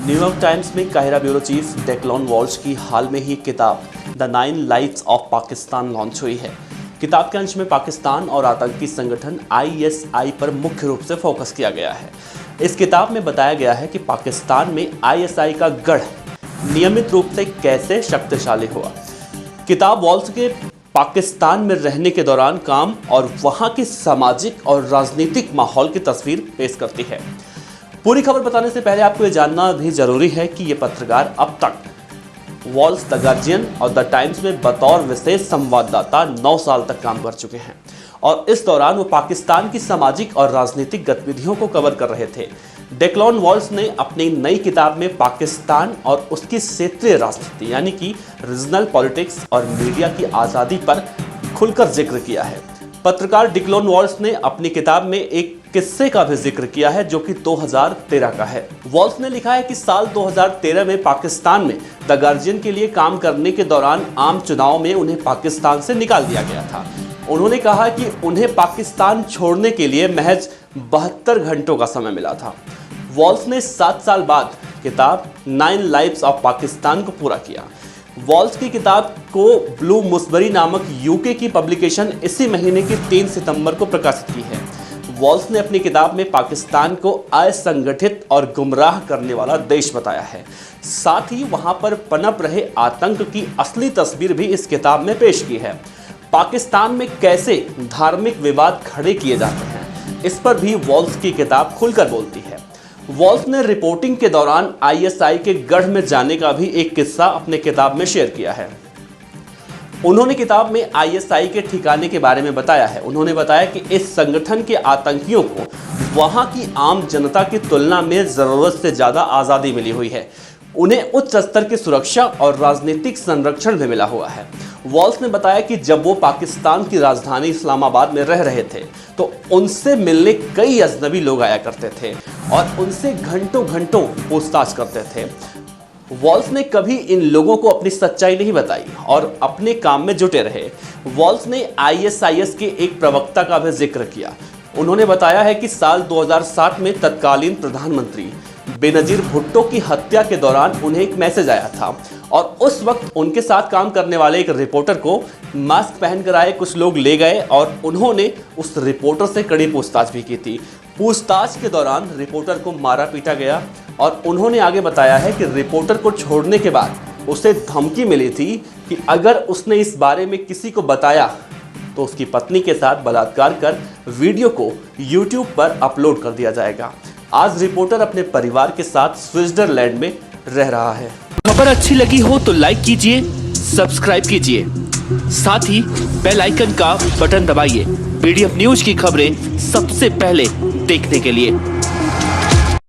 New York times में Cairo bureau chief डेक्लॉन Walsh की हाल में ही किताब the 9 lives of Pakistan launch हुई है। किताब के अंश में पाकिस्तान और आतंकी संगठन ISI पर मुख्य रूप से फोकस किया गया है। इस किताब में बताया गया है कि पाकिस्तान में ISI का गढ़ नियमित रूप से कैसे शक्तिशाली हुआ। किताब वॉल्श के पाकिस्तान में रहने के दौरान काम और वहां के सामाजिक और राजनीतिक माहौल की तस्वीर पेश करती है। पूरी खबर बताने से पहले आपको ये जानना भी जरूरी है कि ये पत्रकार अब तक वॉल्स, द गार्जियन और द टाइम्स में बतौर विशेष संवाददाता 9 साल तक काम कर चुके हैं और इस दौरान वो पाकिस्तान की सामाजिक और राजनीतिक गतिविधियों को कवर कर रहे थे। डेक्लॉन वॉल्स ने अपनी नई किताब में पाकिस्तान और उसकी क्षेत्रीय राजनीति यानी कि रीजनल पॉलिटिक्स और मीडिया की आज़ादी पर खुलकर जिक्र किया है। पत्रकार डेक्लॉन वॉल्स ने अपनी किताब में एक किस्से का भी जिक्र किया है जो कि 2013 का है। वॉल्स ने लिखा है कि साल 2013 में पाकिस्तान में द गार्जियन के लिए काम करने के दौरान आम चुनाव में उन्हें पाकिस्तान से निकाल दिया गया था। उन्होंने कहा कि उन्हें पाकिस्तान छोड़ने के लिए महज 72 घंटों का समय मिला था। वॉल्स ने 7 साल बाद किताब 9 लाइव्स ऑफ पाकिस्तान को पूरा किया। वॉल्स की किताब को ब्लू मुसबरी नामक यूके की पब्लिकेशन इसी महीने की 3 सितंबर को प्रकाशित की है। वॉल्स ने अपनी किताब में पाकिस्तान को असंगठित और गुमराह करने वाला देश बताया है। साथ ही वहां पर पनप रहे आतंक की असली तस्वीर भी इस किताब में पेश की है। पाकिस्तान में कैसे धार्मिक विवाद खड़े किए जाते हैं, इस पर भी वॉल्स की किताब खुलकर बोलती है। वॉल्स ने रिपोर्टिंग के दौरान ISI के गढ़ में जाने का भी एक किस्सा अपने किताब में शेयर किया है। उन्होंने किताब में ISI के ठिकाने के बारे में बताया है। उन्होंने बताया कि इस संगठन के आतंकियों को वहां की आम जनता की तुलना में जरूरत से ज्यादा आज़ादी मिली हुई है। उन्हें उच्च स्तर की सुरक्षा और राजनीतिक संरक्षण भी मिला हुआ है। वॉल्स ने बताया कि जब वो पाकिस्तान की राजधानी इस्लामाबाद में रह रहे थे तो उनसे मिलने कई अजनबी लोग आया करते थे और उनसे घंटों घंटों पूछताछ करते थे। वॉल्स ने कभी इन लोगों को अपनी सच्चाई नहीं बताई और अपने काम में जुटे रहे। वॉल्स ने ISIS के एक प्रवक्ता का भी जिक्र किया। उन्होंने बताया है कि साल 2007 में तत्कालीन प्रधानमंत्री बेनजीर भुट्टो की हत्या के दौरान उन्हें एक मैसेज आया था और उस वक्त उनके साथ काम करने वाले एक रिपोर्टर को मास्क पहनकर आए कुछ लोग ले गए और उन्होंने उस रिपोर्टर से कड़ी पूछताछ भी की थी। पूछताछ के दौरान रिपोर्टर को मारा पीटा गया और उन्होंने आगे बताया है कि रिपोर्टर को छोड़ने के बाद उसे धमकी मिली थी कि अगर उसने इस बारे में किसी को बताया तो उसकी पत्नी के साथ बलात्कार कर वीडियो को YouTube पर अपलोड कर दिया जाएगा। आज रिपोर्टर अपने परिवार के साथ स्विट्जरलैंड में रह रहा है। खबर अच्छी लगी हो तो लाइक कीजिए, सब्सक्राइब कीजिए, साथ ही बेल आइकन का बटन दबाइए PDF न्यूज की खबरें सबसे पहले देखने के लिए।